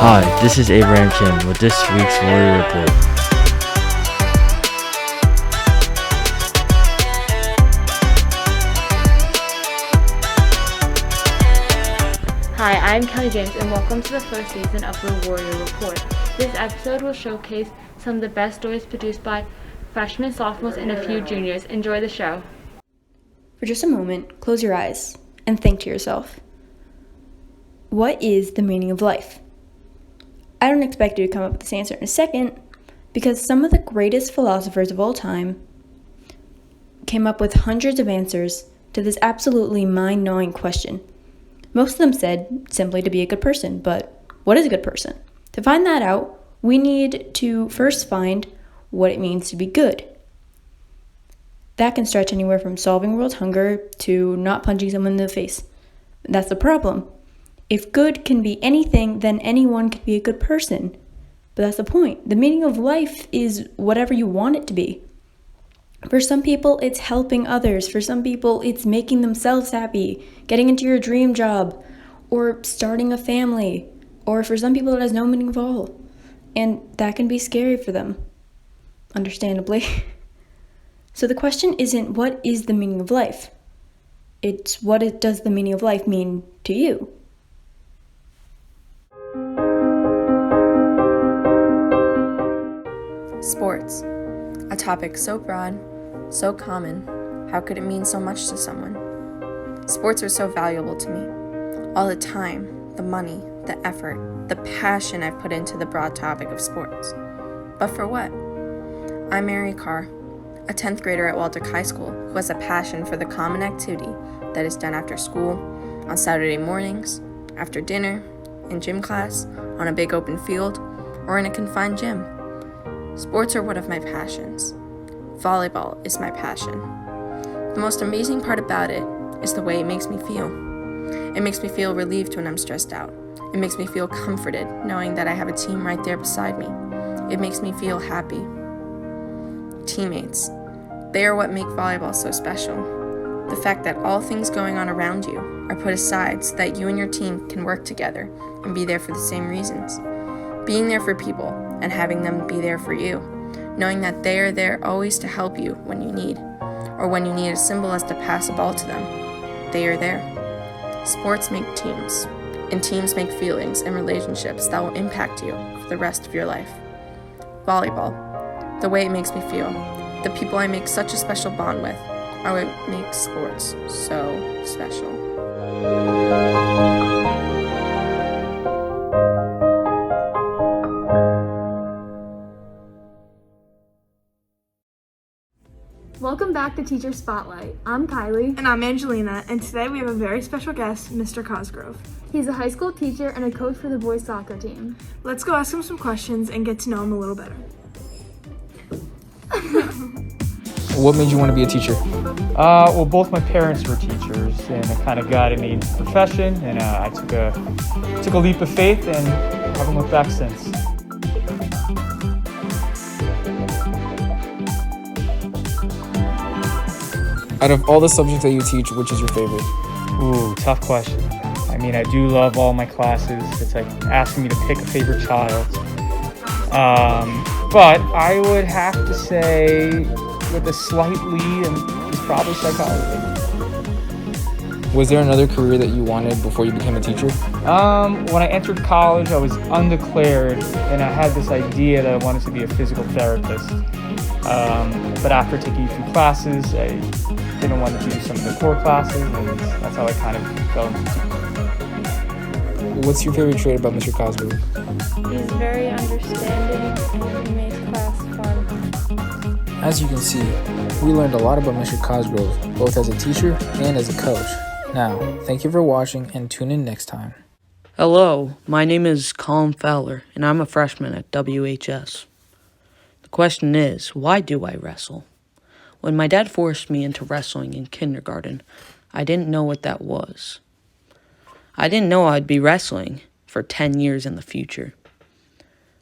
Hi, this is Abraham Kim with this week's Warrior Report. Hi, I'm Kelly James and welcome to the first season of the Warrior Report. This episode will showcase some of the best stories produced by freshmen, sophomores, and a few juniors. Enjoy the show. For just a moment, close your eyes and think to yourself, what is the meaning of life? I don't expect you to come up with this answer in a second, because some of the greatest philosophers of all time came up with hundreds of answers to this absolutely mind-gnawing question. Most of them said simply to be a good person, but what is a good person? To find that out, we need to first find what it means to be good. That can stretch anywhere from solving world hunger to not punching someone in the face. That's the problem. If good can be anything, then anyone can be a good person. But that's the point. The meaning of life is whatever you want it to be. For some people, it's helping others. For some people, it's making themselves happy, getting into your dream job, or starting a family. Or for some people, it has no meaning at all. And that can be scary for them, understandably. So the question isn't what is the meaning of life? It's does the meaning of life mean to you? Sports, a topic so broad, so common, how could it mean so much to someone? Sports are so valuable to me. All the time, the money, the effort, the passion I've put into the broad topic of sports. But for what? I'm Mary Carr, a 10th grader at Waldwick High School who has a passion for the common activity that is done after school, on Saturday mornings, after dinner, in gym class, on a big open field, or in a confined gym. Sports are one of my passions. Volleyball is my passion. The most amazing part about it is the way it makes me feel. It makes me feel relieved when I'm stressed out. It makes me feel comforted knowing that I have a team right there beside me. It makes me feel happy. Teammates. They are what make volleyball so special. The fact that all things going on around you are put aside so that you and your team can work together and be there for the same reasons. Being there for people and having them be there for you, knowing that they are there always to help you when you need, or when you need a symbol as to pass a ball to them. They are there. Sports make teams, and teams make feelings and relationships that will impact you for the rest of your life. Volleyball, the way it makes me feel, the people I make such a special bond with, are what makes sports so special. Welcome back to Teacher Spotlight. I'm Kylie. And I'm Angelina, and today we have a very special guest, Mr. Cosgrove. He's a high school teacher and a coach for the boys soccer team. Let's go ask him some questions and get to know him a little better. What made you want to be a teacher? Well, both my parents were teachers, and it kind of guided me into the profession, and I took a leap of faith and haven't looked back since. Out of all the subjects that you teach, which is your favorite? Ooh, tough question. I mean, I do love all my classes. It's like asking me to pick a favorite child. But I would have to say, with a slight lead, it's probably psychology. Was there another career that you wanted before you became a teacher? When I entered college, I was undeclared, and I had this idea that I wanted to be a physical therapist. But after taking a few classes, I didn't want to do some of the core classes, and that's how I kind of fell into teaching. What's your favorite trait about Mr. Cosgrove? He's very understanding and he makes class fun. As you can see, we learned a lot about Mr. Cosgrove, both as a teacher and as a coach. Now, thank you for watching and tune in next time. Hello, my name is Colin Fowler, and I'm a freshman at WHS. The question is, why do I wrestle? When my dad forced me into wrestling in kindergarten, I didn't know what that was. I didn't know I'd be wrestling for 10 years in the future.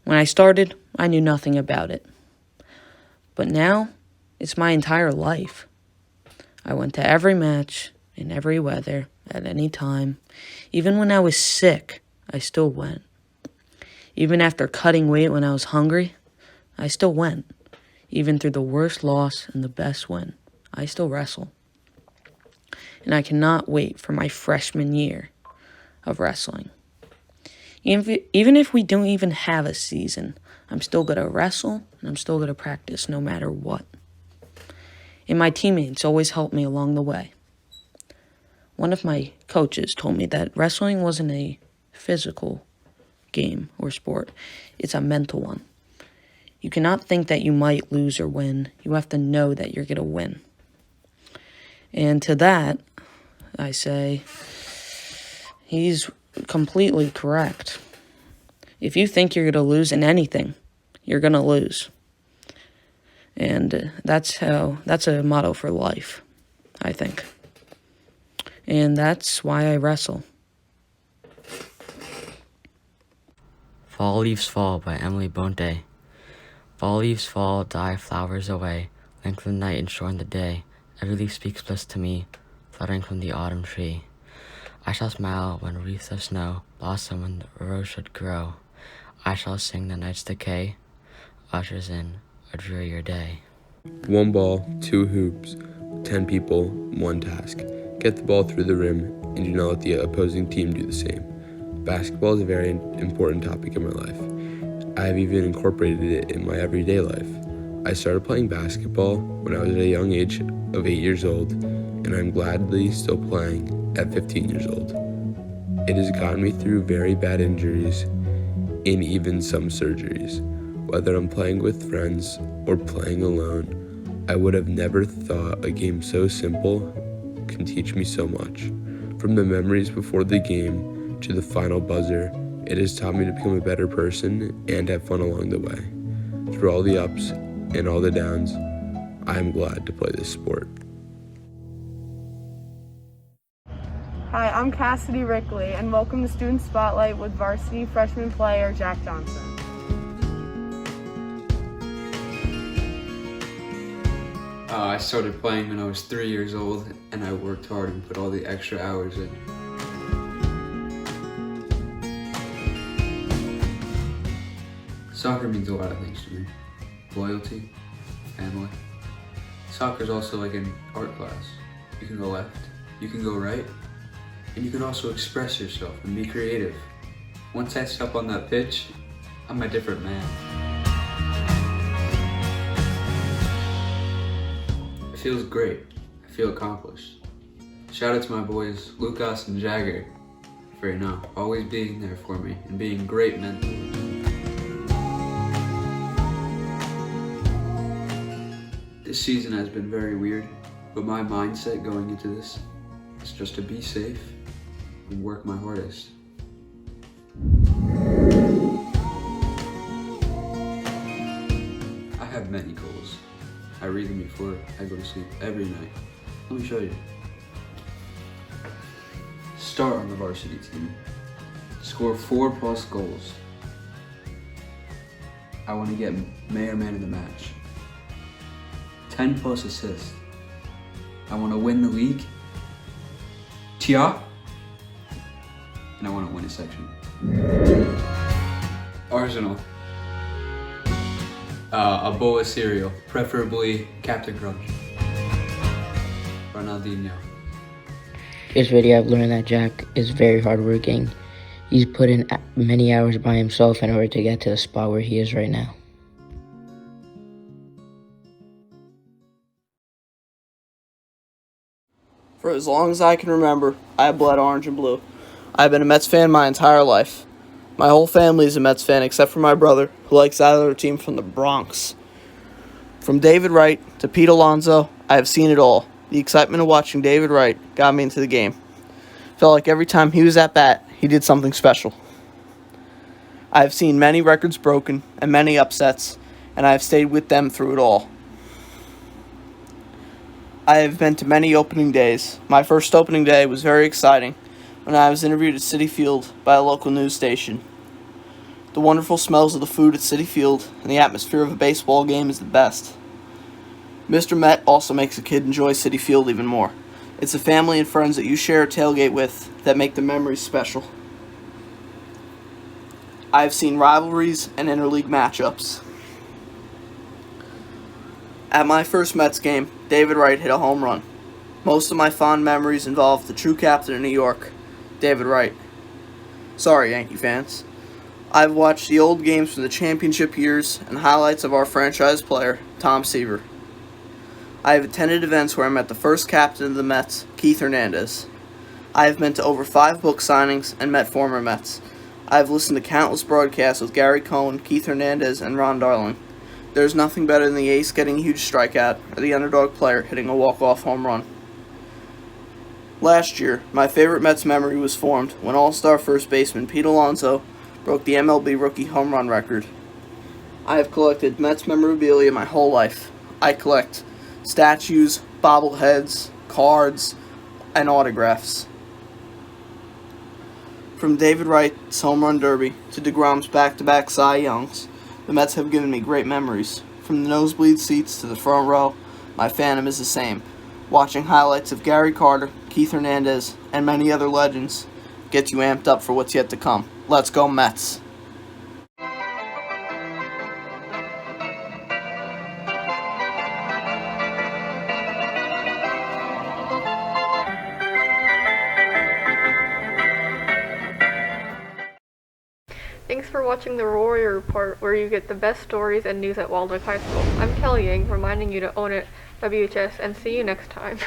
When I started, I knew nothing about it. But now, it's my entire life. I went to every match, in every weather, at any time. Even when I was sick, I still went. Even after cutting weight when I was hungry, I still went. Even through the worst loss and the best win, I still wrestle. And I cannot wait for my freshman year of wrestling. Even if we don't even have a season, I'm still going to wrestle and I'm still going to practice no matter what. And my teammates always helped me along the way. One of my coaches told me that wrestling wasn't a physical game or sport. It's a mental one. You cannot think that you might lose or win. You have to know that you're going to win. And to that, I say, he's completely correct. If you think you're going to lose in anything, you're going to lose. And that's a motto for life, I think. And that's why I wrestle. Fall Leaves Fall by Emily Bonte. Fall leaves fall, die flowers away, lengthen the night and shorten the day. Every leaf speaks bliss to me, fluttering from the autumn tree. I shall smile when wreaths of snow blossom when the rose should grow. I shall sing the night's decay, ushers in a drearier day. 1 ball, 2 hoops, 10 people, 1 task. Get the ball through the rim and do not let the opposing team do the same. Basketball is a very important topic in my life. I have even incorporated it in my everyday life. I started playing basketball when I was at a young age of 8 years old, and I'm gladly still playing at 15 years old. It has gotten me through very bad injuries and even some surgeries. Whether I'm playing with friends or playing alone, I would have never thought a game so simple can teach me so much. From the memories before the game to the final buzzer, it has taught me to become a better person and have fun along the way. Through all the ups and all the downs, I am glad to play this sport. Hi, I'm Cassidy Rickley, and welcome to Student Spotlight with varsity freshman player Jack Johnson. I started playing when I was 3 years old, and I worked hard and put all the extra hours in. Soccer means a lot of things to me. Loyalty, family. Soccer is also like an art class. You can go left, you can go right, and you can also express yourself and be creative. Once I step on that pitch, I'm a different man. It feels great. I feel accomplished. Shout out to my boys, Lucas and Jagger, for always being there for me and being great mentors. This season has been very weird, but my mindset going into this is just to be safe and work my hardest. I have many goals. I read them before I go to sleep every night. Let me show you. Start on the varsity team. Score 4+ goals. I want to get mayor man of the match. 10+ assists. I want to win the league. Tia. And I want to win a section. Arsenal. A bowl of cereal, preferably Captain Crunch. Ronaldinho. It's really I've learned that Jack is very hardworking. He's put in many hours by himself in order to get to the spot where he is right now. For as long as I can remember, I have bled orange and blue. I've been a Mets fan my entire life. My whole family is a Mets fan except for my brother, who likes that other team from the Bronx. From David Wright to Pete Alonso, I have seen it all. The excitement of watching David Wright got me into the game. Felt like every time he was at bat, he did something special. I have seen many records broken and many upsets, and I have stayed with them through it all. I have been to many opening days. My first opening day was very exciting when I was interviewed at Citi Field by a local news station. The wonderful smells of the food at Citi Field and the atmosphere of a baseball game is the best. Mr. Met also makes a kid enjoy Citi Field even more. It's the family and friends that you share a tailgate with that make the memories special. I have seen rivalries and interleague matchups. At my first Mets game, David Wright hit a home run. Most of my fond memories involve the true captain of New York, David Wright. Sorry, Yankee fans. I've watched the old games from the championship years and highlights of our franchise player, Tom Seaver. I have attended events where I met the first captain of the Mets, Keith Hernandez. I have been to over 5 book signings and met former Mets. I have listened to countless broadcasts with Gary Cohen, Keith Hernandez, and Ron Darling. There's nothing better than the ace getting a huge strikeout or the underdog player hitting a walk-off home run. Last year, my favorite Mets memory was formed when All-Star first baseman Pete Alonso broke the MLB rookie home run record. I have collected Mets memorabilia my whole life. I collect statues, bobbleheads, cards, and autographs. From David Wright's home run derby to DeGrom's back-to-back Cy Youngs, the Mets have given me great memories. From the nosebleed seats to the front row, my fandom is the same. Watching highlights of Gary Carter, Keith Hernandez, and many other legends gets you amped up for what's yet to come. Let's go Mets! Thanks for watching the Warrior Report, where you get the best stories and news at Waldwick High School. I'm Kelly Yang, reminding you to own it, WHS, and see you next time.